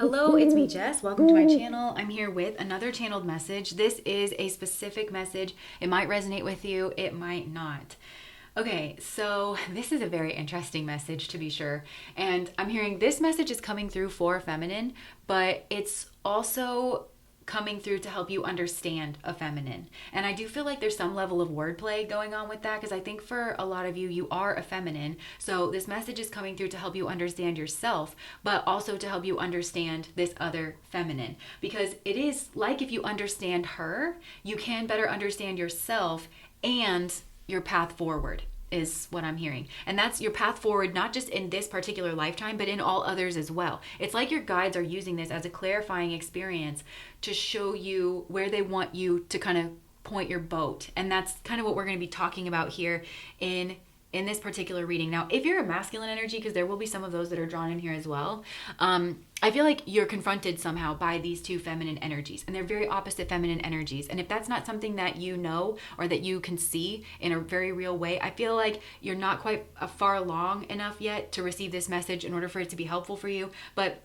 Hello, it's me, Jess. Welcome to my channel. I'm here with another channeled message. This is a specific message. It might resonate with you, it might not. Okay, so this is a very interesting message to be sure. And I'm hearing this message is coming through for feminine, but it's also coming through to help you understand a feminine. And I do feel like there's some level of wordplay going on with that because I think for a lot of you, you are a feminine. So this message is coming through to help you understand yourself, but also to help you understand this other feminine. Because it is like if you understand her, you can better understand yourself and your path forward is what I'm hearing. And that's your path forward, not just in this particular lifetime, but in all others as well. It's like your guides are using this as a clarifying experience to show you where they want you to kind of point your boat. And that's kind of what we're going to be talking about here in this particular reading. Now, if you're a masculine energy, because there will be some of those that are drawn in here as well, I feel like you're confronted somehow by these two feminine energies, and they're very opposite feminine energies. And if that's not something that you know or that you can see in a very real way, I feel like you're not quite far along enough yet to receive this message in order for it to be helpful for you. But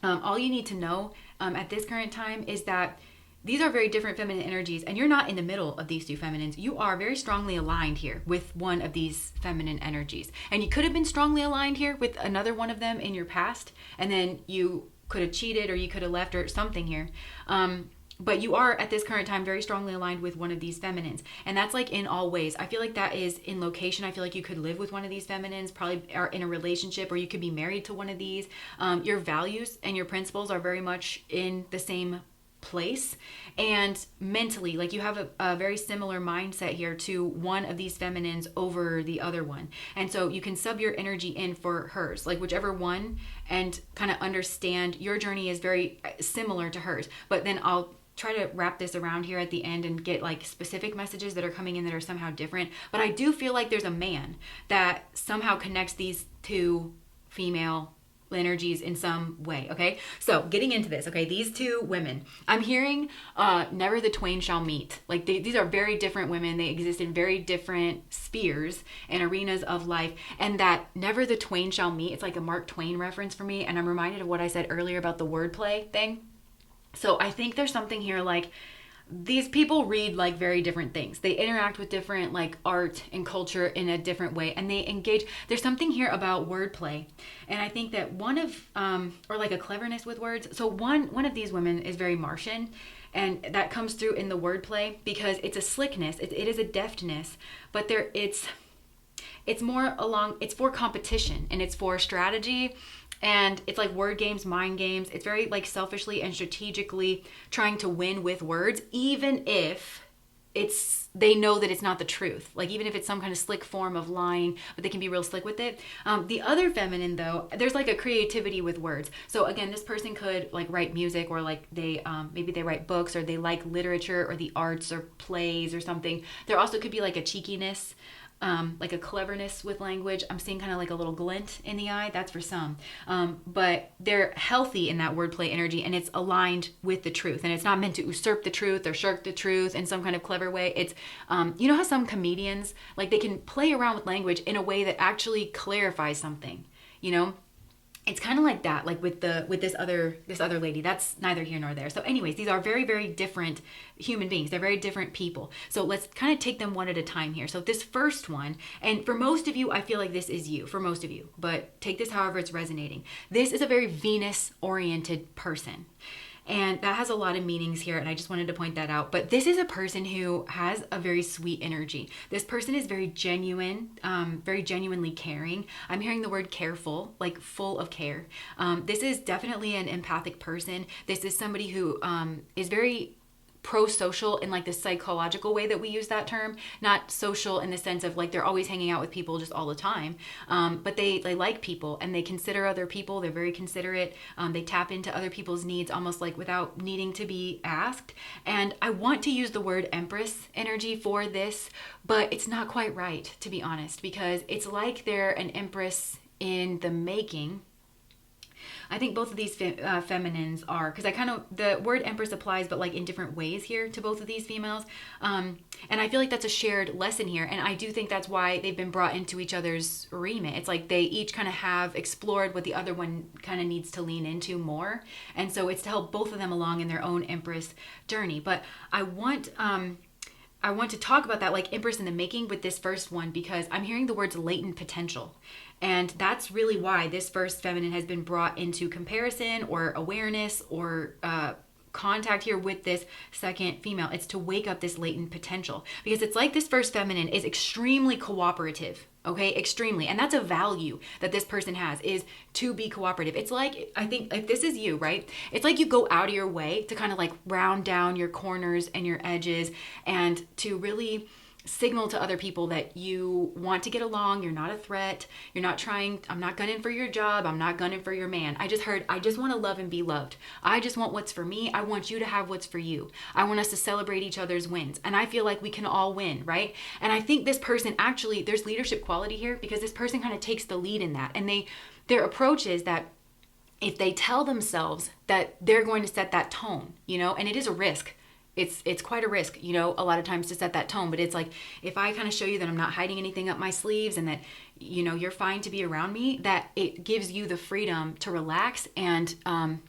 all you need to know at this current time is that these are very different feminine energies, and you're not in the middle of these two feminines. You are very strongly aligned here with one of these feminine energies. And you could have been strongly aligned here with another one of them in your past, and then you could have cheated or you could have left or something here. But you are at this current time very strongly aligned with one of these feminines. And that's like in all ways. I feel like that is in location. I feel like you could live with one of these feminines, probably are in a relationship, or you could be married to one of these. Your values and your principles are very much in the same place, and mentally, like, you have a very similar mindset here to one of these feminines over the other one. And so you can sub your energy in for hers, like whichever one, and kind of understand your journey is very similar to hers. But then I'll try to wrap this around here at the end and get like specific messages that are coming in that are somehow different. But I do feel like there's a man that somehow connects these two female energies in some way. Okay, so getting into this, okay, these two women, I'm hearing never the twain shall meet. Like these are very different women. They exist in very different spheres and arenas of life, and that never the twain shall meet, it's like a Mark Twain reference for me. And I'm reminded of what I said earlier about the wordplay thing. So I think there's something here like these people read like very different things. They interact with different like art and culture in a different way, and they engage. There's something here about wordplay, and I think that one of or like a cleverness with words. So one of these women is very Martian, and that comes through in the wordplay because it's a slickness. It is a deftness, but it's more along. It's for competition and it's for strategy. And it's like word games, mind games. It's very like selfishly and strategically trying to win with words, even if they know that it's not the truth. Like even if it's some kind of slick form of lying, but they can be real slick with it. The other feminine though, there's like a creativity with words. So again, this person could like write music, or like they maybe they write books, or they like literature or the arts or plays or something. There also could be like a cheekiness, like a cleverness with language. I'm seeing kind of like a little glint in the eye. That's for some. But they're healthy in that wordplay energy, and it's aligned with the truth. And it's not meant to usurp the truth or shirk the truth in some kind of clever way. It's, you know how some comedians, like they can play around with language in a way that actually clarifies something, you know? It's kind of like that, like with this other lady. That's neither here nor there. So anyways, these are very, very different human beings. They're very different people. So let's kind of take them one at a time here. So this first one, and for most of you, I feel like this is you, for most of you, but take this however it's resonating. This is a very Venus-oriented person. And that has a lot of meanings here, and I just wanted to point that out. But this is a person who has a very sweet energy. This person is very genuine, very genuinely caring. I'm hearing the word careful, like full of care. This is definitely an empathic person. This is somebody who is very pro-social in like the psychological way that we use that term, not social in the sense of like they're always hanging out with people just all the time, but they like people, and they consider other people. They're very considerate. They tap into other people's needs almost like without needing to be asked. And I want to use the word Empress energy for this, but it's not quite right, to be honest, because it's like they're an Empress in the making. I think both of these feminines are, because I kind of, the word Empress applies, but like in different ways here to both of these females. And I feel like that's a shared lesson here. And I do think that's why they've been brought into each other's remit. It's like they each kind of have explored what the other one kind of needs to lean into more. And so it's to help both of them along in their own Empress journey. But I want to talk about that, like Empress in the making with this first one, because I'm hearing the words latent potential. And that's really why this first feminine has been brought into comparison or awareness or contact here with this second female. It's to wake up this latent potential, because it's like this first feminine is extremely cooperative. Okay, extremely. And that's a value that this person has, is to be cooperative. It's like, I think if this is you, right? It's like you go out of your way to kind of like round down your corners and your edges and to really signal to other people that you want to get along. You're not a threat. You're not trying, I'm not gunning for your job. I'm not gunning for your man. I just want to love and be loved. I just want what's for me. I want you to have what's for you. I want us to celebrate each other's wins. And I feel like we can all win, right? And I think this person actually, there's leadership quality here, because this person kind of takes the lead in that. And their approach is that if they tell themselves that they're going to set that tone, and it is a risk. It's quite a risk, a lot of times to set that tone. But it's like, if I kind of show you that I'm not hiding anything up my sleeves and that, you're fine to be around me, that it gives you the freedom to relax and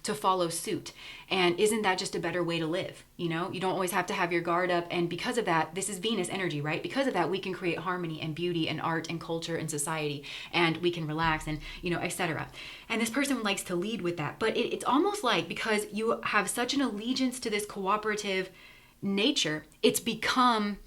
to follow suit. And isn't that just a better way to live? You don't always have to have your guard up. And because of that, this is Venus energy, right? Because of that, we can create harmony and beauty and art and culture and society, and we can relax and, etc. And this person likes to lead with that. But it's almost like, because you have such an allegiance to this cooperative nature, it's become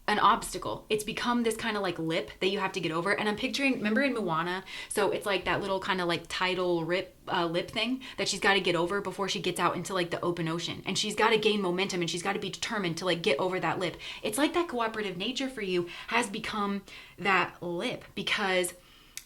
an obstacle. It's become this kind of like lip that you have to get over. And I'm picturing, remember in Moana? So it's like that little kind of like tidal lip thing that she's got to get over before she gets out into like the open ocean. And she's got to gain momentum and she's got to be determined to like get over that lip. It's like that cooperative nature for you has become that lip, because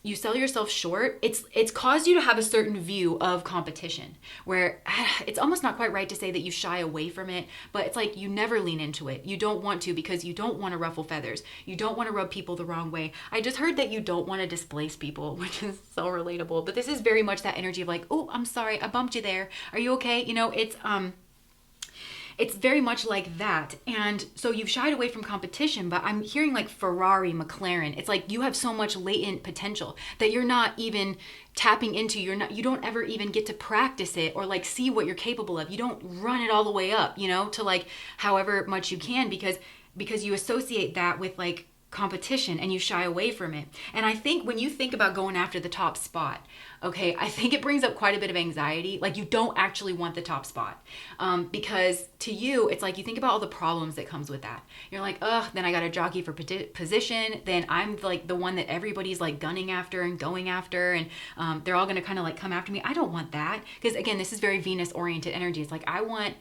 you sell yourself short. It's caused you to have a certain view of competition, where it's almost not quite right to say that you shy away from it, but it's like you never lean into it. You don't want to, because you don't want to ruffle feathers. You don't want to rub people the wrong way. I just heard that you don't want to displace people, which is so relatable. But this is very much that energy of like, oh, I'm sorry, I bumped you there. Are you okay? It's very much like that. And so you've shied away from competition, but I'm hearing like Ferrari, McLaren. It's like you have so much latent potential that you're not even tapping into. You don't ever even get to practice it or like see what you're capable of. You don't run it all the way up, to like however much you can, because you associate that with like competition and you shy away from it. And I think when you think about going after the top spot, okay, I think it brings up quite a bit of anxiety. Like you don't actually want the top spot, because to you, it's like you think about all the problems that comes with that. You're like, then I got to jockey for position. Then I'm like the one that everybody's like gunning after and going after, and they're all going to kind of like come after me. I don't want that, because again, this is very Venus oriented energy. It's like I want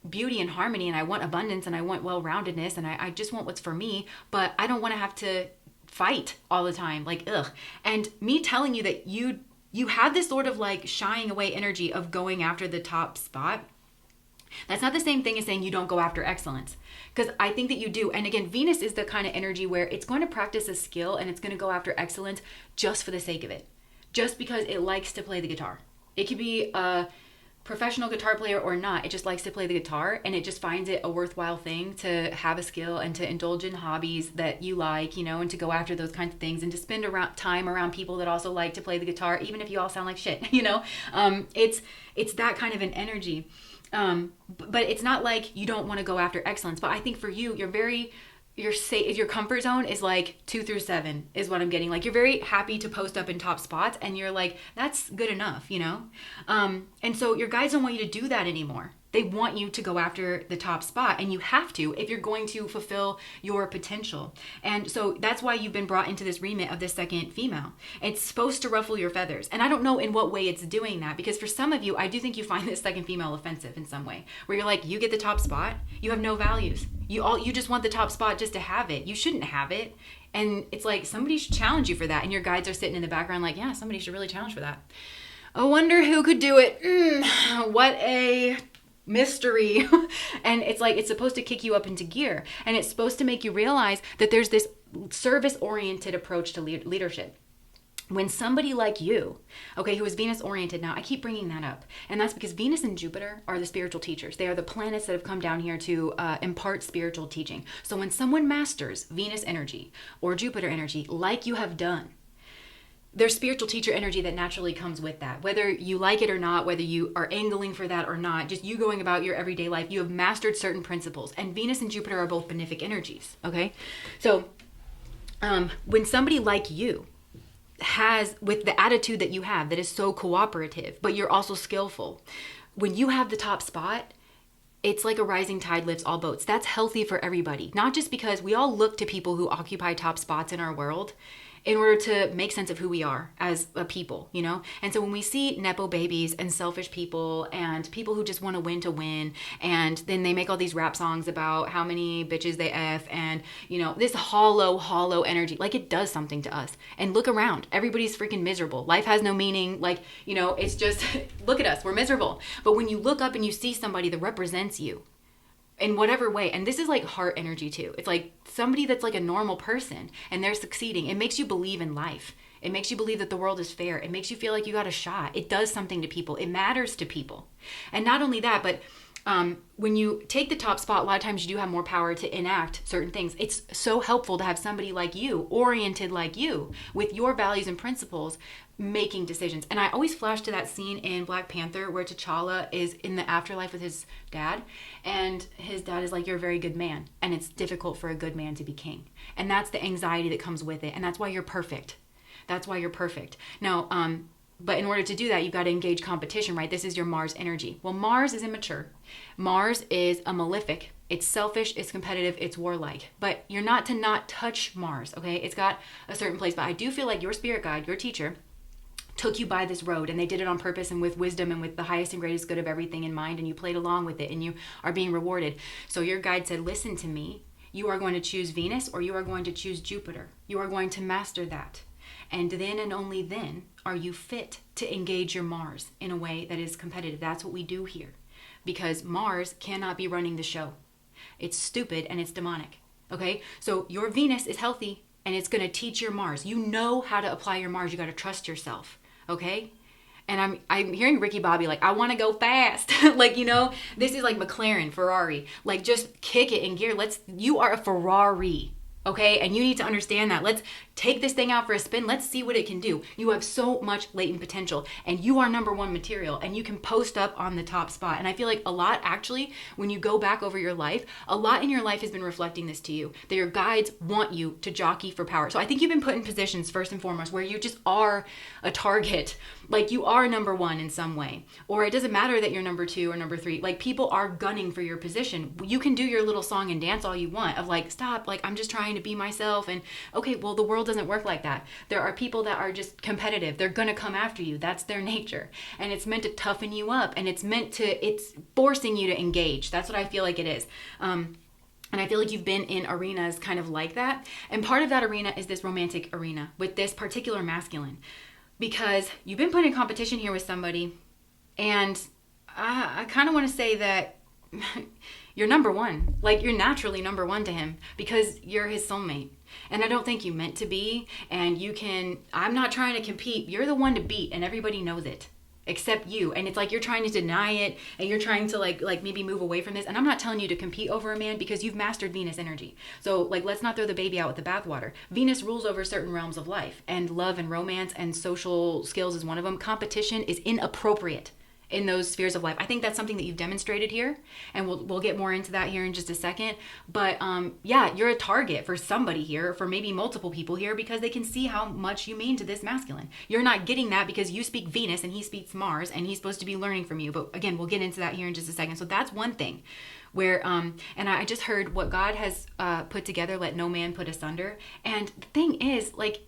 beauty and harmony, and I want abundance, and I want well-roundedness, and I just want what's for me, but I don't want to have to fight all the time. Like, ugh. And me telling you that you have this sort of like shying away energy of going after the top spot, that's not the same thing as saying you don't go after excellence, because I think that you do. And again, Venus is the kind of energy where it's going to practice a skill and it's going to go after excellence just for the sake of it, just because it likes to play the guitar. It could be a professional guitar player or not, it just likes to play the guitar, and it just finds it a worthwhile thing to have a skill and to indulge in hobbies that you like, and to go after those kinds of things and to spend time around people that also like to play the guitar, even if you all sound like shit. It's that kind of an energy, but it's not like you don't want to go after excellence. But I think for you, your comfort zone is like 2 through 7 is what I'm getting. Like you're very happy to post up in top spots, and you're like, that's good enough, and so your guides don't want you to do that anymore. They want you to go after the top spot, and you have to if you're going to fulfill your potential. And so that's why you've been brought into this remit of this second female. It's supposed to ruffle your feathers. And I don't know in what way it's doing that, because for some of you, I do think you find this second female offensive in some way, where you're like, you get the top spot, you have no values. You just want the top spot just to have it. You shouldn't have it. And it's like somebody should challenge you for that. And your guides are sitting in the background like, yeah, somebody should really challenge for that. I wonder who could do it. What a mystery. And it's like, it's supposed to kick you up into gear, and it's supposed to make you realize that there's this service oriented approach to leadership. When somebody like you, okay, who is Venus oriented, now I keep bringing that up, and that's because Venus and Jupiter are the spiritual teachers. They are the planets that have come down here to impart spiritual teaching. So when someone masters Venus energy or Jupiter energy, like you have done, there's spiritual teacher energy that naturally comes with that. Whether you like it or not, whether you are angling for that or not, just you going about your everyday life, you have mastered certain principles. And Venus and Jupiter are both benefic energies, okay? So when somebody like you has, with the attitude that you have that is so cooperative, but you're also skillful, when you have the top spot, it's like a rising tide lifts all boats. That's healthy for everybody. Not just because we all look to people who occupy top spots in our world in order to make sense of who we are as a people, you know? And so when we see Nepo babies and selfish people and people who just want to win, and then they make all these rap songs about how many bitches they F and, you know, this hollow energy, like it does something to us. And look around, everybody's freaking miserable. Life has no meaning. Like, you know, it's just, look at us, we're miserable. But when you look up and you see somebody that represents you, in whatever way, and this is like heart energy too. It's like somebody that's like a normal person and they're succeeding. It makes you believe in life. It makes you believe that the world is fair. It makes you feel like you got a shot. It does something to people. It matters to people. And not only that, but when you take the top spot, a lot of times you do have more power to enact certain things. It's so helpful to have somebody like you, oriented like you, with your values and principles, making decisions. And I always flash to that scene in Black Panther where T'Challa is in the afterlife with his dad, and his dad is like, you're a very good man, and it's difficult for a good man to be king. And that's the anxiety that comes with it, and that's why you're perfect. That's why you're perfect. Now, but in order to do that, you've got to engage competition, right? This is your Mars energy. Well, Mars is immature. Mars is a malefic. It's selfish, it's competitive, it's warlike. But you're not to not touch Mars, okay? It's got a certain place. But I do feel like your spirit guide, your teacher, took you by this road, and they did it on purpose and with wisdom and with the highest and greatest good of everything in mind, and you played along with it and you are being rewarded. So your guide said, listen to me. You are going to choose Venus or you are going to choose Jupiter. You are going to master that. And then and only then are you fit to engage your Mars in a way that is competitive. That's what we do here. Because Mars cannot be running the show. It's stupid and it's demonic. Okay? So your Venus is healthy and it's going to teach your Mars. You know how to apply your Mars. You got to trust yourself. Okay? And I'm hearing Ricky Bobby like, I want to go fast. Like, you know, this is like McLaren, Ferrari. Like, just kick it in gear. You are a Ferrari. Okay, and you need to understand that. Let's take this thing out for a spin. Let's see what it can do. You have so much latent potential, and you are number one material, and you can post up on the top spot. And I feel like a lot, actually, when you go back over your life, a lot in your life has been reflecting this to you, that your guides want you to jockey for power. So I think you've been put in positions, first and foremost, where you just are a target. Like, you are number one in some way. Or it doesn't matter that you're number two or number three. Like, people are gunning for your position. You can do your little song and dance all you want of like, stop, like, I'm just trying to be myself. And okay, well, the world doesn't work like that. There are people that are just competitive. They're gonna come after you. That's their nature. And it's meant to toughen you up, and it's forcing you to engage. That's what I feel like it is. And I feel like you've been in arenas kind of like that. And part of that arena is this romantic arena with this particular masculine. Because you've been put in competition here with somebody, and I kind of want to say that you're number one. Like, you're naturally number one to him because you're his soulmate. And I don't think you meant to be, and I'm not trying to compete. You're the one to beat, and everybody knows it. Except you. And it's like you're trying to deny it, and you're trying to like maybe move away from this. And I'm not telling you to compete over a man, because you've mastered Venus energy. So like, let's not throw the baby out with the bathwater. Venus rules over certain realms of life, and love and romance and social skills is one of them. Competition is inappropriate in those spheres of life. I think that's something that you've demonstrated here, and we'll get more into that here in just a second. But yeah, you're a target for somebody here, for maybe multiple people here, because they can see how much you mean to this masculine. You're not getting that because you speak Venus and he speaks Mars, and he's supposed to be learning from you. But again, we'll get into that here in just a second. So that's one thing where, and I just heard what God has put together, let no man put asunder. And the thing is, like,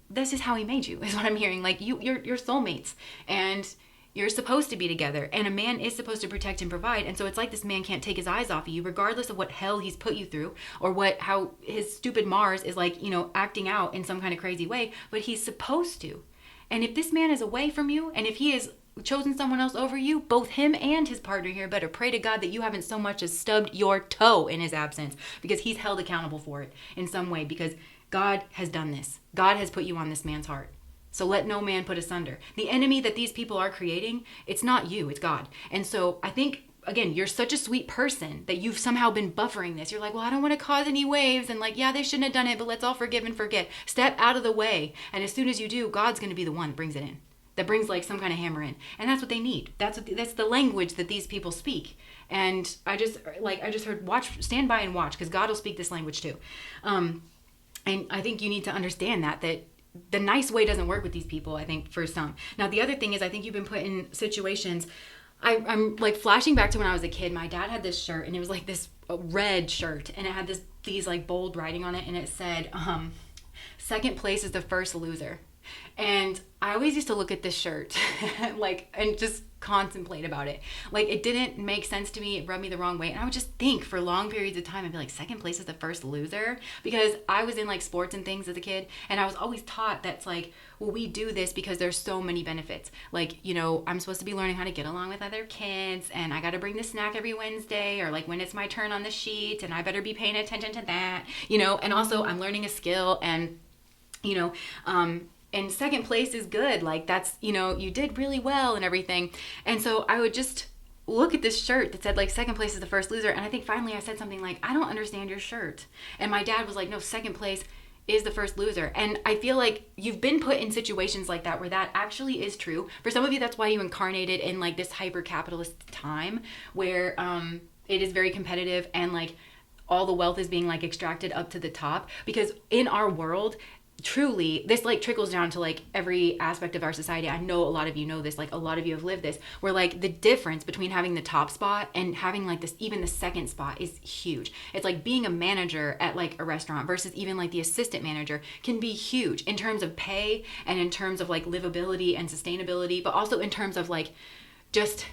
this is how he made you, is what I'm hearing. Like, you're soulmates, and you're supposed to be together, and a man is supposed to protect and provide. And so it's like this man can't take his eyes off of you, regardless of what hell he's put you through, or how his stupid Mars is like, you know, acting out in some kind of crazy way, but he's supposed to. And if this man is away from you, and if he has chosen someone else over you, both him and his partner here better pray to God that you haven't so much as stubbed your toe in his absence, because he's held accountable for it in some way, because God has done this. God has put you on this man's heart. So let no man put asunder. The enemy that these people are creating, it's not you, it's God. And so I think, again, you're such a sweet person that you've somehow been buffering this. You're like, well, I don't want to cause any waves. And like, yeah, they shouldn't have done it, but let's all forgive and forget. Step out of the way. And as soon as you do, God's going to be the one that brings it in. That brings like some kind of hammer in. And that's what they need. That's the language that these people speak. And I just heard, stand by and watch, because God will speak this language too. And I think you need to understand that the nice way doesn't work with these people, I think, for some. Now, the other thing is, I think you've been put in situations. I'm like flashing back to when I was a kid. My dad had this shirt, and it was like this red shirt, and it had these like bold writing on it, and it said, second place is the first loser. And I always used to look at this shirt and just contemplate about it. Like, it didn't make sense to me. It rubbed me the wrong way. And I would just think for long periods of time, I'd be like, second place is the first loser. Because I was in like sports and things as a kid. And I was always taught that's like, well, we do this because there's so many benefits. Like, I'm supposed to be learning how to get along with other kids. And I got to bring the snack every Wednesday, or like when it's my turn on the sheet. And I better be paying attention to that, and also I'm learning a skill, and, and second place is good. Like, that's, you did really well and everything. And so I would just look at this shirt that said like second place is the first loser. And I think finally I said something like, I don't understand your shirt. And my dad was like, no, second place is the first loser. And I feel like you've been put in situations like that where that actually is true. For some of you, that's why you incarnated in like this hyper-capitalist time where it is very competitive, and like all the wealth is being like extracted up to the top. Because in our world, truly, this like trickles down to like every aspect of our society. I know a lot of you know this, like a lot of you have lived this, where like the difference between having the top spot and having like this, even the second spot, is huge. It's like being a manager at like a restaurant versus even like the assistant manager can be huge in terms of pay, and in terms of like livability and sustainability, but also in terms of like just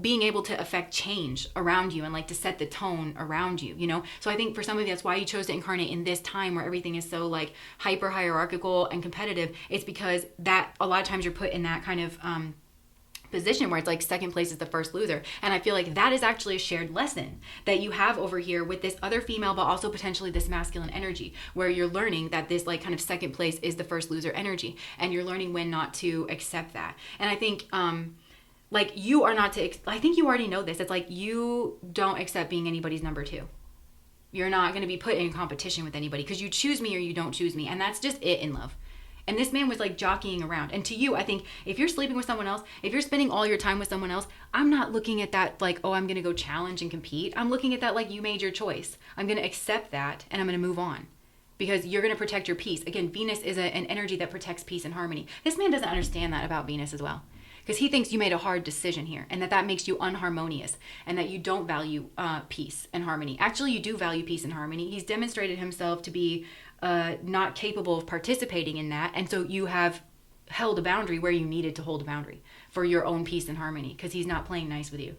being able to affect change around you and like to set the tone around you, So I think for some of you, that's why you chose to incarnate in this time where everything is so like hyper hierarchical and competitive. It's because that a lot of times you're put in that kind of position where it's like second place is the first loser. And I feel like that is actually a shared lesson that you have over here with this other female, but also potentially this masculine energy, where you're learning that this like kind of second place is the first loser energy, and you're learning when not to accept that. And I think like you are not to, I think you already know this. It's like you don't accept being anybody's number two. You're not going to be put in competition with anybody, because you choose me or you don't choose me. And that's just it in love. And this man was like jockeying around. And to you, I think if you're sleeping with someone else, if you're spending all your time with someone else, I'm not looking at that like, oh, I'm going to go challenge and compete. I'm looking at that like you made your choice. I'm going to accept that, and I'm going to move on. Because you're going to protect your peace. Again, Venus is an energy that protects peace and harmony. This man doesn't understand that about Venus as well. Because he thinks you made a hard decision here, and that makes you unharmonious, and that you don't value peace and harmony. Actually, you do value peace and harmony. He's demonstrated himself to be not capable of participating in that, and so you have held a boundary where you needed to hold a boundary for your own peace and harmony, because he's not playing nice with you.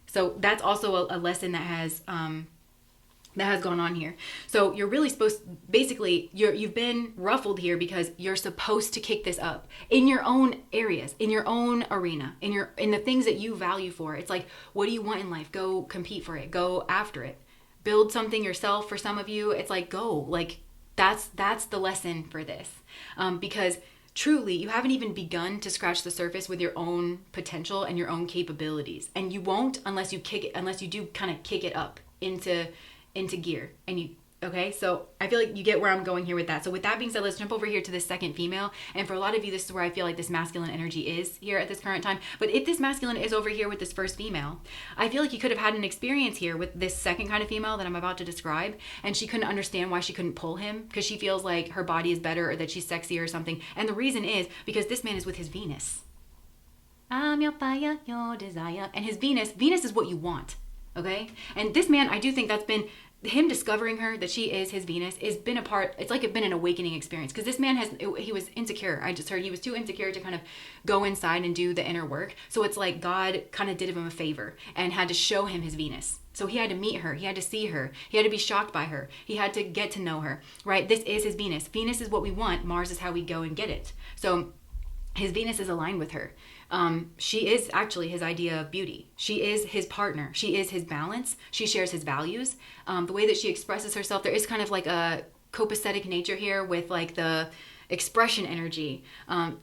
So that's also a lesson that has gone on here. So you're really basically you've been ruffled here because you're supposed to kick this up in your own areas, in your own arena, in the things that you value for. It's like, what do you want in life? Go compete for it. Go after it. Build something yourself. For some of you, it's like, go. Like that's the lesson for this. Because truly, you haven't even begun to scratch the surface with your own potential and your own capabilities. And you won't unless you do kind of kick it up into gear. Okay, so I feel like you get where I'm going here with that. So with that being said, let's jump over here to this second female. And for a lot of you, this is where I feel like this masculine energy is here at this current time. But if this masculine is over here with this first female, I feel like you could have had an experience here with this second kind of female that I'm about to describe. And she couldn't understand why she couldn't pull him, because she feels like her body is better, or that she's sexier or something. And the reason is because this man is with his Venus. I'm your fire, your desire. And his Venus is what you want. Okay? And this man, I do think that's been him discovering her, that she is his Venus, has been a part. It's like it's been an awakening experience, because this man he was insecure. I just heard he was too insecure to kind of go inside and do the inner work. So it's like God kind of did him a favor and had to show him his Venus. So he had to meet her. He had to see her. He had to be shocked by her. He had to get to know her, right? This is his Venus. Venus is what we want. Mars is how we go and get it. So his Venus is aligned with her. She is actually his idea of beauty. She is his partner. She is his balance. She shares his values. The way that she expresses herself, there is kind of like a copacetic nature here with like expression energy.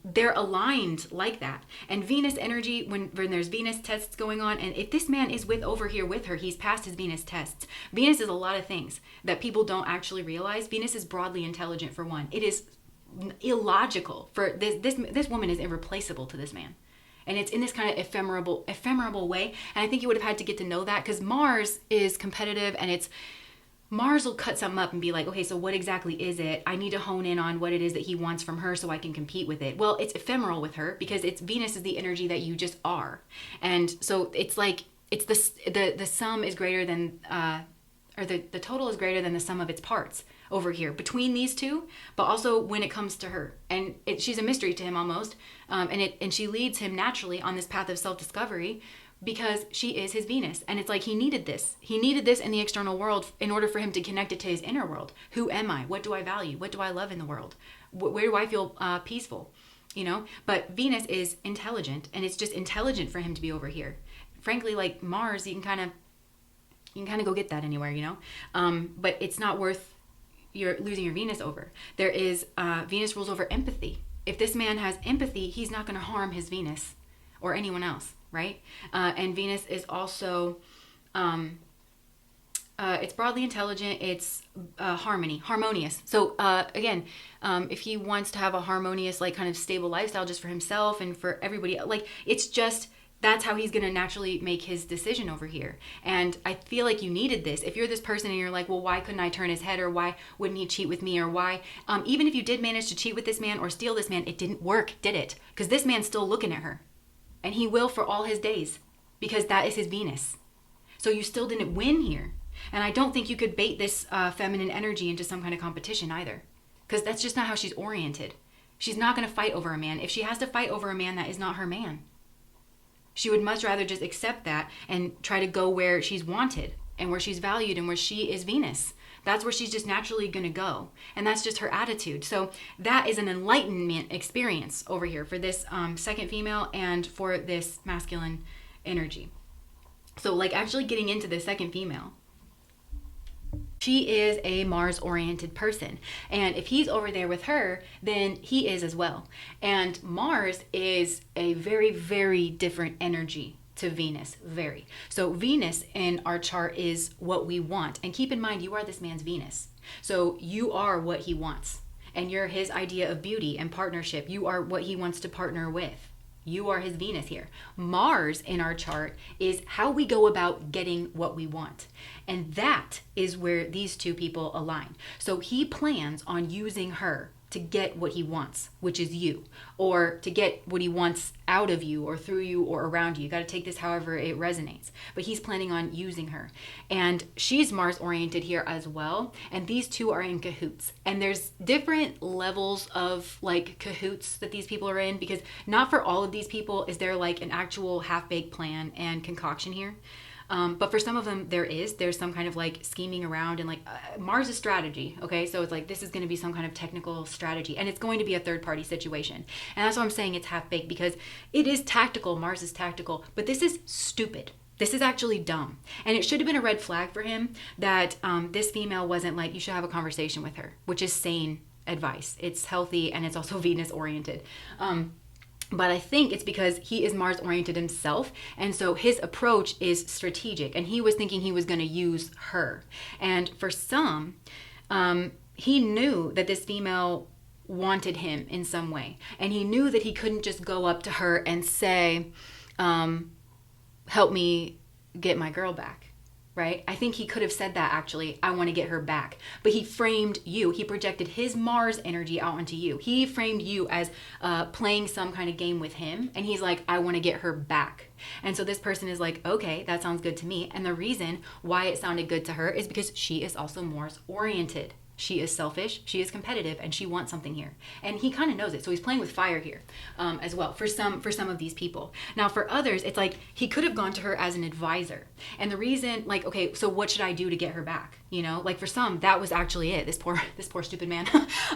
They're aligned like that. And Venus energy, when there's Venus tests going on, and if this man is over here with her, he's passed his Venus tests. Venus is a lot of things that people don't actually realize. Venus is broadly intelligent, for one. It is illogical for this woman is irreplaceable to this man. And it's in this kind of ephemeral way. And I think you would have had to get to know that, because Mars is competitive, and Mars will cut something up and be like, okay, so what exactly is it? I need to hone in on what it is that he wants from her so I can compete with it. Well, it's ephemeral with her because Venus is the energy that you just are. And so it's like, it's the sum is greater than, or the total is greater than the sum of its parts over here between these two, but also when it comes to her. And she's a mystery to him almost. And she leads him naturally on this path of self-discovery, because she is his Venus. And it's like he needed this. He needed this in the external world in order for him to connect it to his inner world. Who am I? What do I value? What do I love in the world? Where do I feel peaceful? But Venus is intelligent, and it's just intelligent for him to be over here. Frankly, like Mars, you can kind of go get that anywhere, but it's not worth losing your Venus over. There is Venus rules over empathy. If this man has empathy, he's not going to harm his Venus or anyone else. Right? And Venus is also, it's broadly intelligent. It's harmonious. So again, if he wants to have a harmonious, like kind of stable lifestyle just for himself and for everybody, like it's just, that's how he's going to naturally make his decision over here. And I feel like you needed this. If you're this person and you're like, well, why couldn't I turn his head, or why wouldn't he cheat with me, or why, even if you did manage to cheat with this man or steal this man, it didn't work, did it? Because this man's still looking at her. And he will for all his days, because that is his Venus. So you still didn't win here. And I don't think you could bait this feminine energy into some kind of competition either, because that's just not how she's oriented. She's not going to fight over a man. If she has to fight over a man, that is not her man. She would much rather just accept that and try to go where she's wanted and where she's valued and where she is Venus. That's where she's just naturally going to go. And that's just her attitude. So that is an enlightenment experience over here for this second female and for this masculine energy. So like actually getting into the second female. She is a Mars-oriented person. And if he's over there with her, then he is as well. And Mars is a very, very different energy to Venus, very. So Venus in our chart is what we want. And keep in mind, you are this man's Venus. So you are what he wants. And you're his idea of beauty and partnership. You are what he wants to partner with. You are his Venus here. Mars in our chart is how we go about getting what we want. And that is where these two people align. So he plans on using her to get what he wants, which is you, or to get what he wants out of you or through you or around you. You got to take this however it resonates. But he's planning on using her. And she's Mars oriented here as well. And these two are in cahoots. And there's different levels of like cahoots that these people are in, because not for all of these people is there like an actual half-baked plan and concoction here. But for some of them, there's some kind of like scheming around, and like Mars is strategy. Okay. So it's like, this is going to be some kind of technical strategy, and it's going to be a third party situation. And that's why I'm saying it's half baked, because it is tactical. Mars is tactical, but this is stupid. This is actually dumb. And it should have been a red flag for him that this female wasn't like, you should have a conversation with her, which is sane advice. It's healthy, and it's also Venus oriented. But I think it's because he is Mars oriented himself. And so his approach is strategic. And he was thinking he was going to use her. And for some, he knew that this female wanted him in some way. And he knew that he couldn't just go up to her and say, help me get my girl back. Right? I think he could have said that actually, I want to get her back. But he framed you. He projected his Mars energy out onto you. He framed you as playing some kind of game with him. And he's like, I want to get her back. And so this person is like, okay, that sounds good to me. And the reason why it sounded good to her is because she is also Mars oriented. She is selfish, she is competitive, and she wants something here. And he kind of knows it. So he's playing with fire here as well for some of these people. Now for others, it's like he could have gone to her as an advisor. And the reason, like, okay, so what should I do to get her back? You know, like for some, that was actually it. This poor stupid man.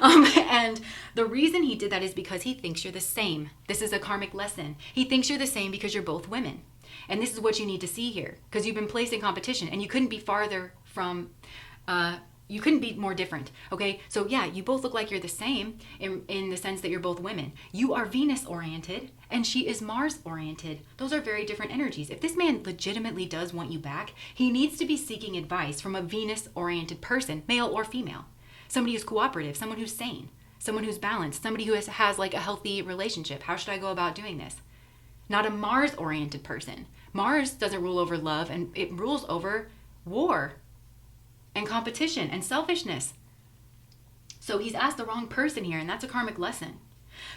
And the reason he did that is because he thinks you're the same. This is a karmic lesson. He thinks you're the same because you're both women. And this is what you need to see here, because you've been placed in competition, and you couldn't be farther from You couldn't be more different, okay? So yeah, you both look like you're the same in the sense that you're both women. You are Venus oriented and she is Mars oriented. Those are very different energies. If this man legitimately does want you back, he needs to be seeking advice from a Venus oriented person, male or female. Somebody who's cooperative, someone who's sane, someone who's balanced, somebody who has like a healthy relationship. How should I go about doing this? Not a Mars oriented person. Mars doesn't rule over love, and it rules over war and competition and selfishness. So he's asked the wrong person here, and that's a karmic lesson.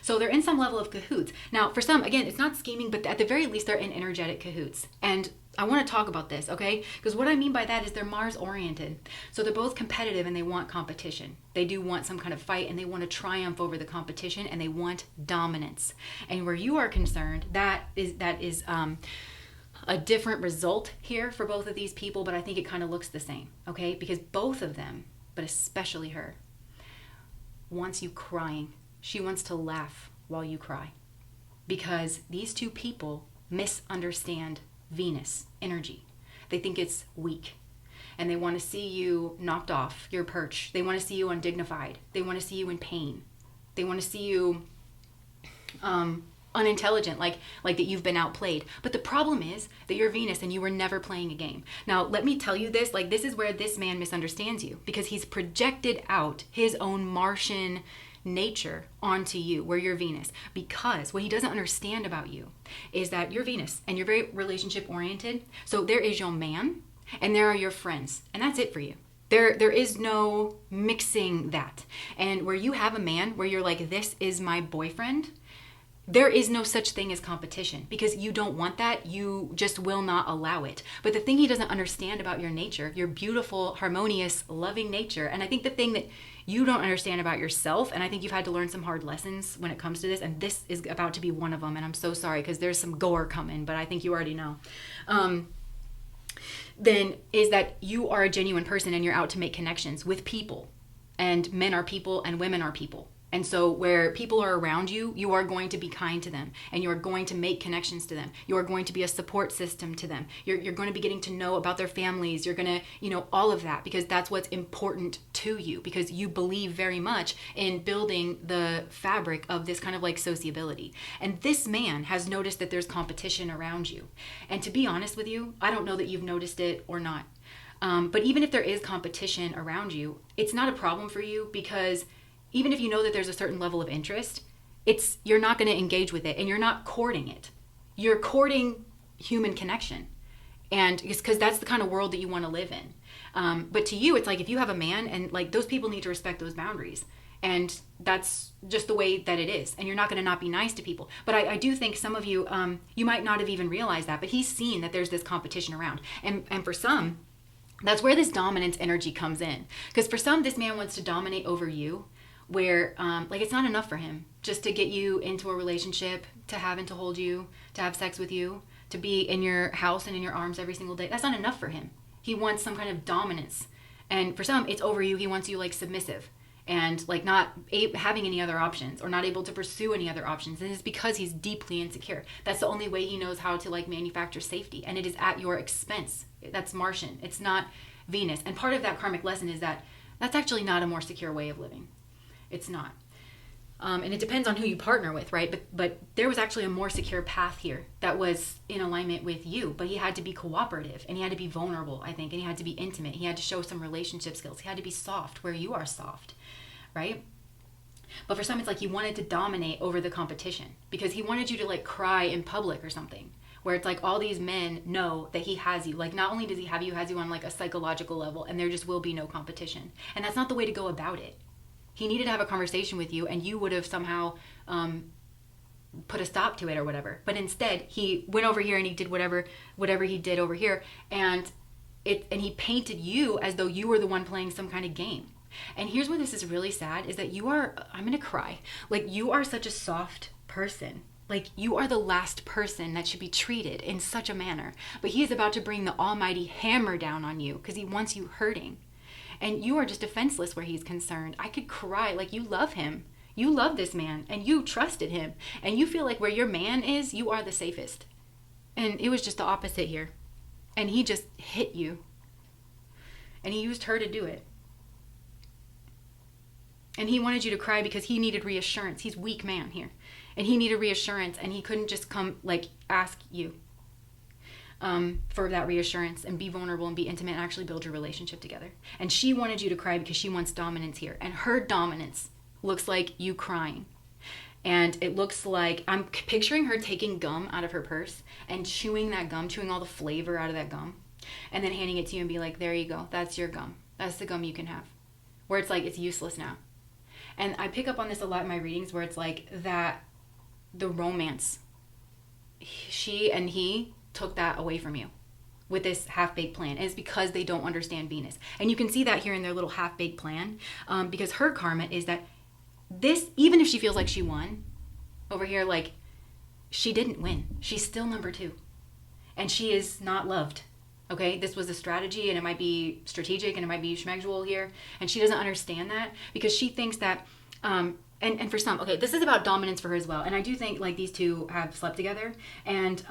So they're in some level of cahoots. Now, for some, again, it's not scheming, but at the very least, they're in energetic cahoots. And I want to talk about this, okay? Because what I mean by that is they're Mars oriented. So they're both competitive and they want competition. They do want some kind of fight and they want to triumph over the competition and they want dominance. And where you are concerned, that is a different result here for both of these people, but I think it kind of looks the same, okay? Because both of them, but especially her, wants you crying. She wants to laugh while you cry. Because these two people misunderstand Venus energy. They think it's weak. And they want to see you knocked off your perch. They want to see you undignified. They want to see you in pain. They want to see you unintelligent, like that you've been outplayed. But the problem is that you're Venus and you were never playing a game. Now, let me tell you this, like this is where this man misunderstands you, because he's projected out his own Martian nature onto you, where you're Venus. Because what he doesn't understand about you is that you're Venus and you're very relationship oriented. So there is your man and there are your friends, and that's it for you. There is no mixing that. And where you have a man where you're like, this is my boyfriend, there is no such thing as competition, because you don't want that. You just will not allow it. But the thing he doesn't understand about your nature, your beautiful, harmonious, loving nature, and I think the thing that you don't understand about yourself, and I think you've had to learn some hard lessons when it comes to this, and this is about to be one of them, and I'm so sorry because there's some gore coming, but I think you already know. Then is that you are a genuine person and you're out to make connections with people. And men are people and women are people. And so where people are around you, you are going to be kind to them and you are going to make connections to them. You are going to be a support system to them. You're going to be getting to know about their families. You're going to, all of that, because that's what's important to you, because you believe very much in building the fabric of this kind of like sociability. And this man has noticed that there's competition around you. And to be honest with you, I don't know that you've noticed it or not. But even if there is competition around you, it's not a problem for you, because even if you know that there's a certain level of interest, you're not going to engage with it and you're not courting it. You're courting human connection. And it's because that's the kind of world that you want to live in. But to you, it's like if you have a man and like those people need to respect those boundaries. And that's just the way that it is. And you're not going to not be nice to people. But I do think some of you, you might not have even realized that, but he's seen that there's this competition around. And for some, that's where this dominance energy comes in. Because for some, this man wants to dominate over you, where like it's not enough for him just to get you into a relationship, to have and to hold you, to have sex with you, to be in your house and in your arms every single day. That's not enough for him. He wants some kind of dominance. And for some, it's over you. He wants you like submissive and like not having any other options or not able to pursue any other options. And it's because he's deeply insecure. That's the only way he knows how to like manufacture safety. And it is at your expense. That's Martian. It's not Venus. And part of that karmic lesson is that that's actually not a more secure way of living. It's not. And it depends on who you partner with, right? But there was actually a more secure path here that was in alignment with you. But he had to be cooperative and he had to be vulnerable, I think. And he had to be intimate. He had to show some relationship skills. He had to be soft where you are soft, right? But for some, it's like he wanted to dominate over the competition because he wanted you to like cry in public or something, where it's like all these men know that he has you. Like not only does he have you, has you on like a psychological level, and there just will be no competition. And that's not the way to go about it. He needed to have a conversation with you and you would have somehow put a stop to it or whatever. But instead, he went over here and he did whatever he did over here. And he painted you as though you were the one playing some kind of game. And here's where this is really sad, is that I'm going to cry. Like you are such a soft person. Like you are the last person that should be treated in such a manner. But he is about to bring the almighty hammer down on you because he wants you hurting. And you are just defenseless where he's concerned. I could cry. Like you love him. You love this man and you trusted him. And you feel like where your man is, you are the safest. And it was just the opposite here. And he just hit you. And he used her to do it. And he wanted you to cry because he needed reassurance. He's weak man here. And he needed reassurance, and he couldn't just come like ask you for that reassurance and be vulnerable and be intimate and actually build your relationship together. And she wanted you to cry because she wants dominance here. And her dominance looks like you crying. And it looks like, I'm picturing her taking gum out of her purse and chewing that gum, chewing all the flavor out of that gum, and then handing it to you and be like, there you go, that's your gum. That's the gum you can have. Where it's like, it's useless now. And I pick up on this a lot in my readings where it's like that the romance, she and he took that away from you with this half-baked plan. And it's because they don't understand Venus. And you can see that here in their little half-baked plan, because her karma is that this, even if she feels like she won over here, like she didn't win. She's still number 2. And she is not loved. Okay, this was a strategy, and it might be strategic, and it might be schmegdual here, and she doesn't understand that because she thinks that, and for some, okay, this is about dominance for her as well, and I do think like these two have slept together, and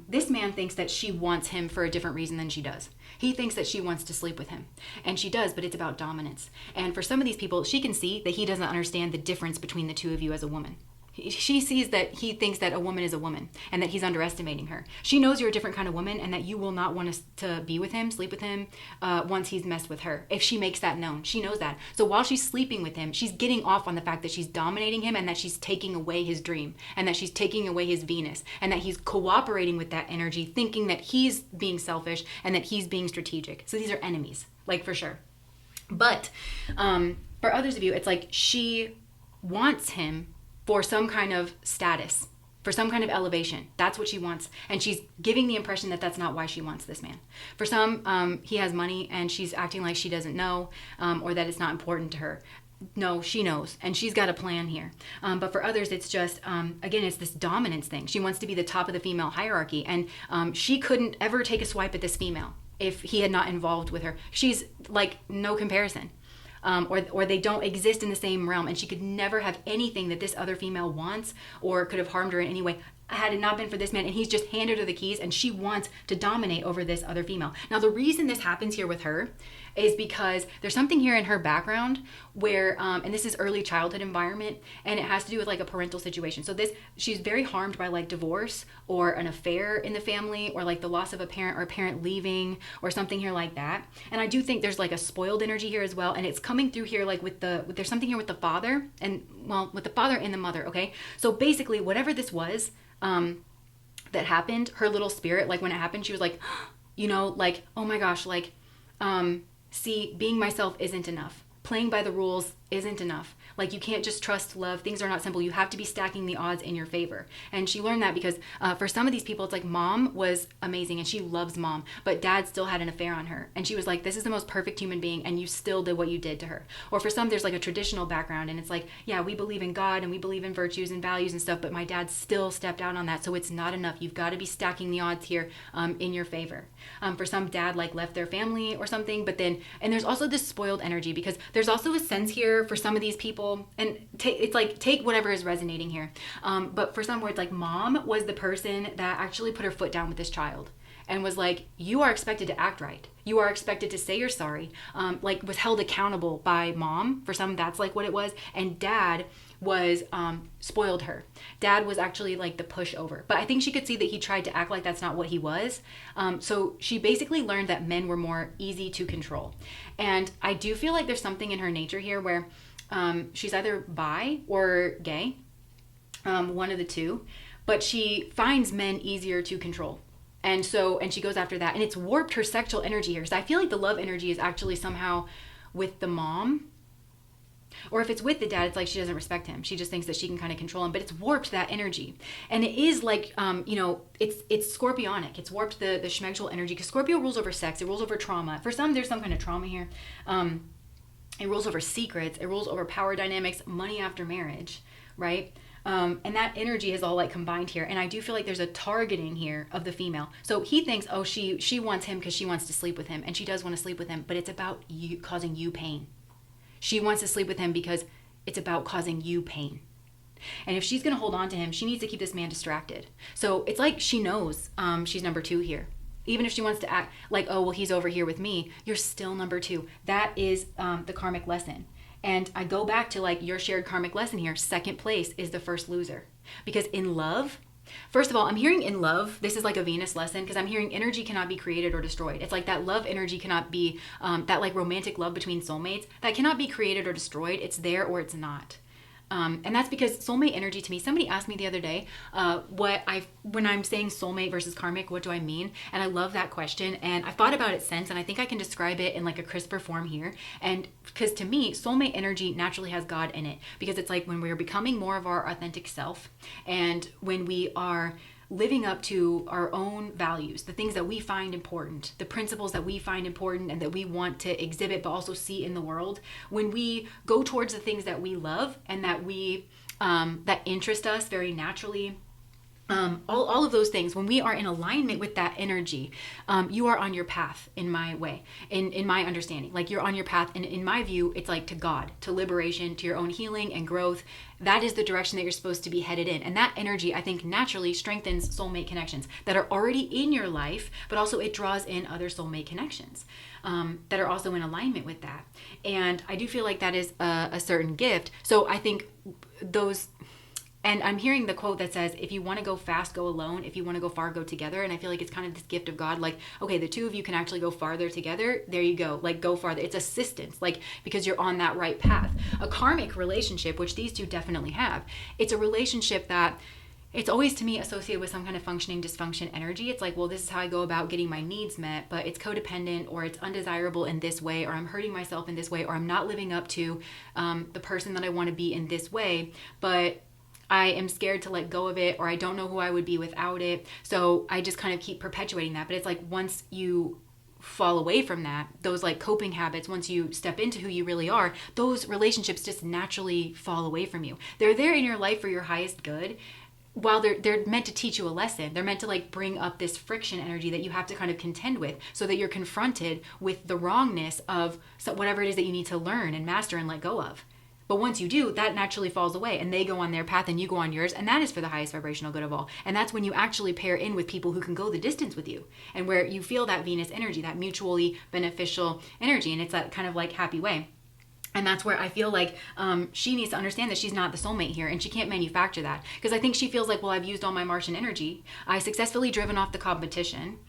this man thinks that she wants him for a different reason than she does. He thinks that she wants to sleep with him, and she does, but it's about dominance. And for some of these people, she can see that he doesn't understand the difference between the two of you as a woman. She sees that he thinks that a woman is a woman and that he's underestimating her. She knows you're a different kind of woman and that you will not want to be with him, sleep with him, once he's messed with her. If she makes that known, she knows that. So while she's sleeping with him, she's getting off on the fact that she's dominating him and that she's taking away his dream and that she's taking away his Venus and that he's cooperating with that energy, thinking that he's being selfish and that he's being strategic. So these are enemies, like for sure. But for others of you, it's like she wants him for some kind of status, for some kind of elevation. That's what she wants. And she's giving the impression that that's not why she wants this man. For some, he has money and she's acting like she doesn't know, or that it's not important to her. No, she knows. And she's got a plan here. But for others, it's just, again, it's this dominance thing. She wants to be the top of the female hierarchy. And she couldn't ever take a swipe at this female if he had not involved with her. She's like no comparison. Or they don't exist in the same realm, and she could never have anything that this other female wants or could have harmed her in any way had it not been for this man. And he's just handed her the keys, and she wants to dominate over this other female. Now, the reason this happens here with her is because there's something here in her background where, and this is early childhood environment, and it has to do with like a parental situation. So she's very harmed by like divorce or an affair in the family, or like the loss of a parent or a parent leaving or something here like that. And I do think there's like a spoiled energy here as well, and it's coming through here like there's something here with the father, and well, with the father and the mother. Okay, so basically whatever this was that happened, her little spirit, like when it happened, she was like, you know, like, oh my gosh, like see, being myself isn't enough. Playing by the rules isn't enough. Like, you can't just trust love. Things are not simple. You have to be stacking the odds in your favor. And she learned that because for some of these people, it's like mom was amazing and she loves mom, but dad still had an affair on her. And she was like, this is the most perfect human being, and you still did what you did to her. Or for some, there's like a traditional background, and it's like, yeah, we believe in God and we believe in virtues and values and stuff, but my dad still stepped out on that. So it's not enough. You've got to be stacking the odds here in your favor. For some, dad like left their family or something, but then, and there's also this spoiled energy, because there's also a sense here for some of these people, and it's like, take whatever is resonating here. But for some, where it's like mom was the person that actually put her foot down with this child and was like, you are expected to act right. You are expected to say you're sorry. Like, was held accountable by mom. For some, that's like what it was. And dad was spoiled her. Dad was actually like the pushover. But I think she could see that he tried to act like that's not what he was. So she basically learned that men were more easy to control. And I do feel like there's something in her nature here where she's either bi or gay, one of the two, but she finds men easier to control. And she goes after that, and it's warped her sexual energy here. So I feel like the love energy is actually somehow with the mom, or if it's with the dad, it's like she doesn't respect him. She just thinks that she can kind of control him, but it's warped that energy. And it is like, it's scorpionic. It's warped the schmegdual energy, because Scorpio rules over sex. It rules over trauma. For some, there's some kind of trauma here. It rules over secrets. It rules over power dynamics, money after marriage, right? And that energy is all like combined here. And I do feel like there's a targeting here of the female. So he thinks, oh, she wants him because she wants to sleep with him, and she does want to sleep with him, but it's about you, causing you pain. She wants to sleep with him because it's about causing you pain. And if she's going to hold on to him, she needs to keep this man distracted. So it's like she knows she's number 2 here. Even if she wants to act like, oh, well, he's over here with me, you're still number 2. That is the karmic lesson. And I go back to like your shared karmic lesson here. Second place is the first loser. Because in love, first of all, I'm hearing in love, this is like a Venus lesson, because I'm hearing energy cannot be created or destroyed. It's like that love energy cannot be, that like romantic love between soulmates, that cannot be created or destroyed. It's there or it's not. And that's because soulmate energy to me, somebody asked me the other day, when I'm saying soulmate versus karmic, what do I mean? And I love that question. And I've thought about it since, and I think I can describe it in like a crisper form here. And because to me, soulmate energy naturally has God in it, because it's like when we're becoming more of our authentic self, and when we are living up to our own values, the things that we find important, the principles that we find important and that we want to exhibit but also see in the world, when we go towards the things that we love and that we that interest us very naturally, all of those things, when we are in alignment with that energy, you are on your path in my way, in my understanding. Like you're on your path, and in my view, it's like to God, to liberation, to your own healing and growth. That is the direction that you're supposed to be headed in. And that energy, I think, naturally strengthens soulmate connections that are already in your life, but also it draws in other soulmate connections that are also in alignment with that. And I do feel like that is a certain gift. So I think those... And I'm hearing the quote that says, if you want to go fast, go alone. If you want to go far, go together. And I feel like it's kind of this gift of God. Like, okay, the two of you can actually go farther together. There you go. Like, go farther. It's assistance, like, because you're on that right path. A karmic relationship, which these two definitely have, it's a relationship that it's always to me associated with some kind of functioning dysfunction energy. It's like, well, this is how I go about getting my needs met, but it's codependent, or it's undesirable in this way, or I'm hurting myself in this way, or I'm not living up to the person that I want to be in this way. But I am scared to let go of it, or I don't know who I would be without it. So I just kind of keep perpetuating that. But it's like once you fall away from that, those like coping habits, once you step into who you really are, those relationships just naturally fall away from you. They're there in your life for your highest good. While they're meant to teach you a lesson, they're meant to like bring up this friction energy that you have to kind of contend with, so that you're confronted with the wrongness of whatever it is that you need to learn and master and let go of. But once you do, that naturally falls away, and they go on their path and you go on yours, and that is for the highest vibrational good of all. And that's when you actually pair in with people who can go the distance with you, and where you feel that Venus energy, that mutually beneficial energy, and it's that kind of like happy way. And that's where I feel like she needs to understand that she's not the soulmate here, and she can't manufacture that. Because I think she feels like, well, I've used all my Martian energy. I successfully driven off the competition,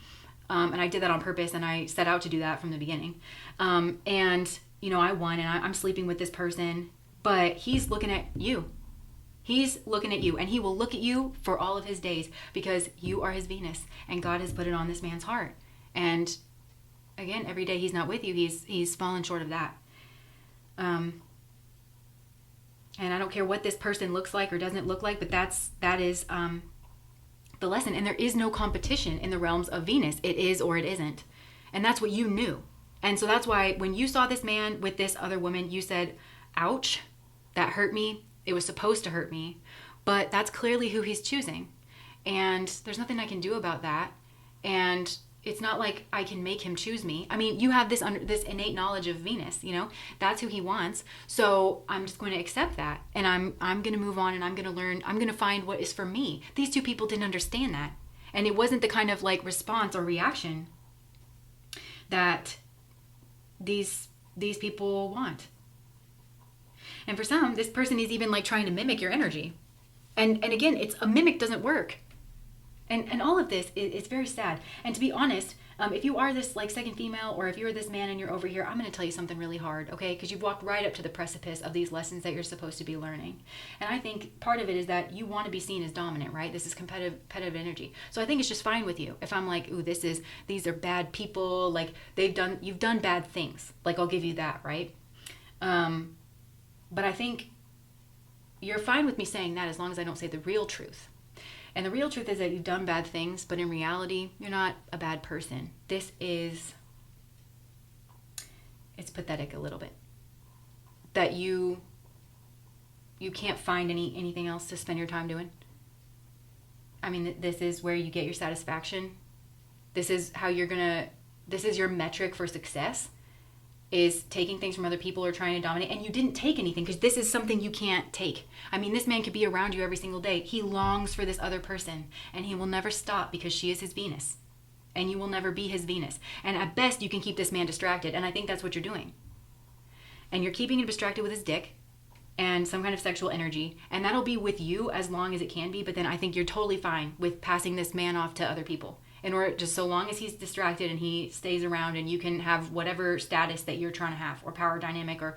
and I did that on purpose, and I set out to do that from the beginning. And, you know, I won, and I'm sleeping with this person. But he's looking at you. He's looking at you, and he will look at you for all of his days, because you are his Venus, and God has put it on this man's heart. And again, every day he's not with you, he's fallen short of that. And I don't care what this person looks like or doesn't look like, but that is the lesson. And there is no competition in the realms of Venus. It is or it isn't. And that's what you knew. And so that's why when you saw this man with this other woman, you said, ouch. That hurt me. It was supposed to hurt me, but that's clearly who he's choosing. And there's nothing I can do about that. And it's not like I can make him choose me. I mean, you have this innate knowledge of Venus, you know, that's who he wants. So I'm just going to accept that. And I'm going to move on, and I'm going to learn. I'm going to find what is for me. These two people didn't understand that. And it wasn't the kind of like response or reaction that these people want. And for some, this person is even like trying to mimic your energy. And again, it's a mimic doesn't work. And all of this is very sad. And to be honest, if you are this like second female, or if you're this man and you're over here, I'm going to tell you something really hard, okay? Because you've walked right up to the precipice of these lessons that you're supposed to be learning. And I think part of it is that you want to be seen as dominant, right? This is competitive energy. So I think it's just fine with you. If I'm like, ooh, these are bad people, like you've done bad things. Like I'll give you that, right? But I think you're fine with me saying that as long as I don't say the real truth. And the real truth is that you've done bad things, but in reality, you're not a bad person. It's pathetic a little bit. That you can't find anything else to spend your time doing. I mean, this is where you get your satisfaction. This is your metric for success, is taking things from other people or trying to dominate. And you didn't take anything, because this is something you can't take. I mean, this man could be around you every single day. He longs for this other person, and he will never stop, because she is his Venus, and you will never be his Venus. And at best, you can keep this man distracted. And I think that's what you're doing. and you're keeping him distracted with his dick and some kind of sexual energy, and that'll be with you as long as it can be. But then I think you're totally fine with passing this man off to other people, in order, just so long as he's distracted and he stays around, and you can have whatever status that you're trying to have, or power dynamic, or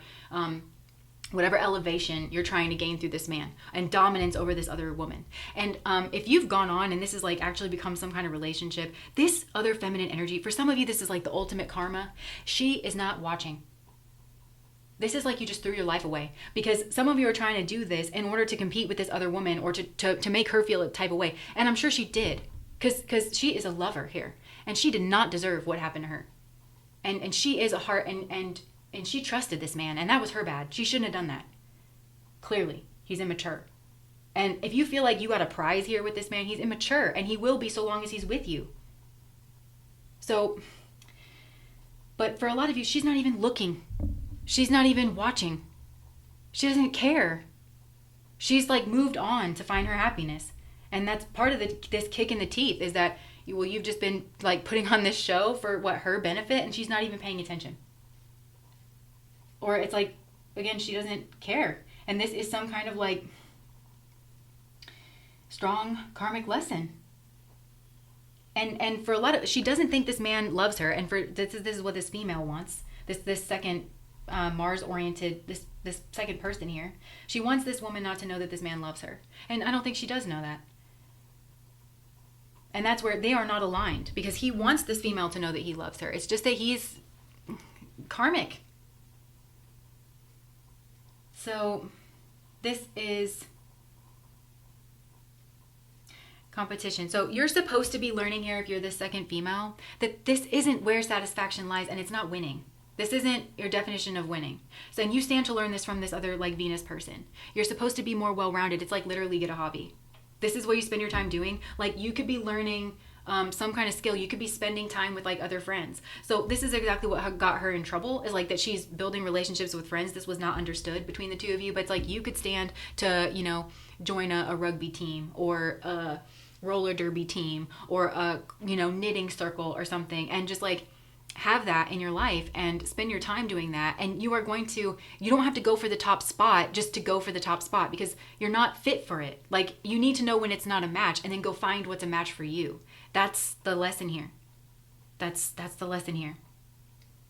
whatever elevation you're trying to gain through this man, and dominance over this other woman. And if you've gone on and this is like actually become some kind of relationship, this other feminine energy, for some of you this is like the ultimate karma. She is not watching. This is like you just threw your life away, because some of you are trying to do this in order to compete with this other woman, or to make her feel a type of way. And I'm sure she did, because she is a lover here, and she did not deserve what happened to her. And she is a heart, and she trusted this man, and that was her bad. She shouldn't have done that. Clearly, he's immature. And if you feel like you got a prize here with this man, he's immature, and he will be so long as he's with you. So, but for a lot of you, she's not even looking. She's not even watching. She doesn't care. She's like moved on to find her happiness. And that's part of this kick in the teeth, is that, you've just been like putting on this show for her benefit, and she's not even paying attention. Or it's like, again, she doesn't care. And this is some kind of like strong karmic lesson. And for a lot of, she doesn't think this man loves her. And for this is what this female wants. This second Mars oriented, this second person here. She wants this woman not to know that this man loves her. And I don't think she does know that. And that's where they are not aligned, because he wants this female to know that he loves her. It's just that he's karmic. So this is competition. So you're supposed to be learning here, if you're the second female, that this isn't where satisfaction lies, and it's not winning. This isn't your definition of winning. So, and you stand to learn this from this other like Venus person. You're supposed to be more well-rounded. It's like literally get a hobby. This is what you spend your time doing. Like you could be learning some kind of skill. You could be spending time with like other friends. So this is exactly what got her in trouble, is like that she's building relationships with friends. This was not understood between the two of you, but it's like you could stand to, join a rugby team, or a roller derby team, or a, knitting circle or something, and just like have that in your life and spend your time doing that. And you don't have to go for the top spot just to go for the top spot, because you're not fit for it. Like you need to know when it's not a match, and then go find what's a match for you. That's the lesson here. That's the lesson here.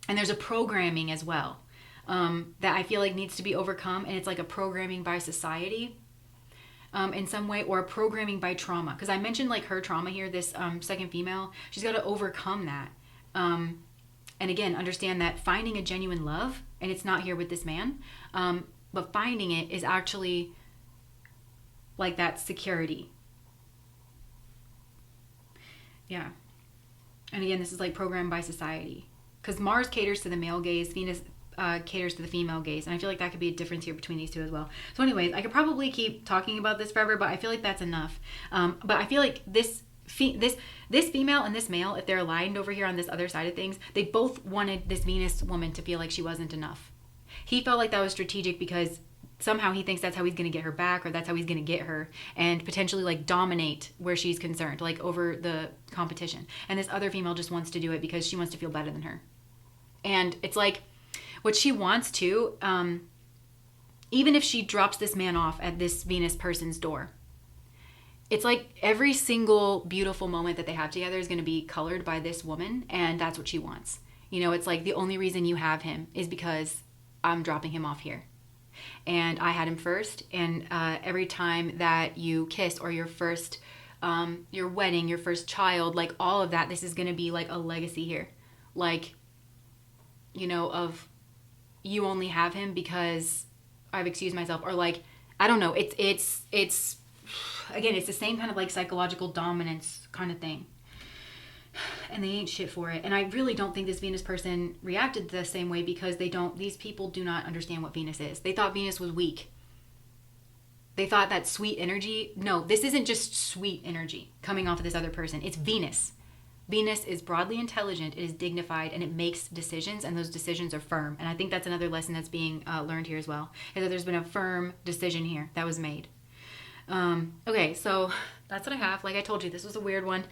And there's a programming as well that I feel like needs to be overcome. And it's like a programming by society in some way, or a programming by trauma. Because I mentioned like her trauma here, this second female, she's got to overcome that. And again, understand that finding a genuine love, and it's not here with this man, but finding it is actually like that security. Yeah. And again, this is like programmed by society, because Mars caters to the male gaze, Venus caters to the female gaze. And I feel like that could be a difference here between these two as well. So anyways, I could probably keep talking about this forever, but I feel like that's enough. But I feel like this female and this male, if they're aligned over here on this other side of things, they both wanted this Venus woman to feel like she wasn't enough. He felt like that was strategic, because somehow he thinks that's how he's going to get her back, or that's how he's going to get her and potentially like dominate where she's concerned, like over the competition. And this other female just wants to do it because she wants to feel better than her. And it's like what she wants to, even if she drops this man off at this Venus person's door, it's like every single beautiful moment that they have together is going to be colored by this woman, and that's what she wants. It's like the only reason you have him is because I'm dropping him off here. And I had him first, and every time that you kiss, or your first, your wedding, your first child, like all of that, this is going to be like a legacy here. Like, of you only have him because I've excused myself, or like, I don't know. It's again, it's the same kind of like psychological dominance kind of thing. And they ain't shit for it. And I really don't think this Venus person reacted the same way, because these people do not understand what Venus is. They thought Venus was weak. They thought that sweet energy. No, this isn't just sweet energy coming off of this other person. It's Venus. Venus is broadly intelligent, it is dignified, and it makes decisions, and those decisions are firm. And I think that's another lesson that's being learned here as well, is that there's been a firm decision here that was made. Okay, so that's what I have. Like I told you, this was a weird one.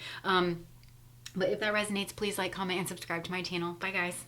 But if that resonates, please like, comment, and subscribe to my channel. Bye, guys.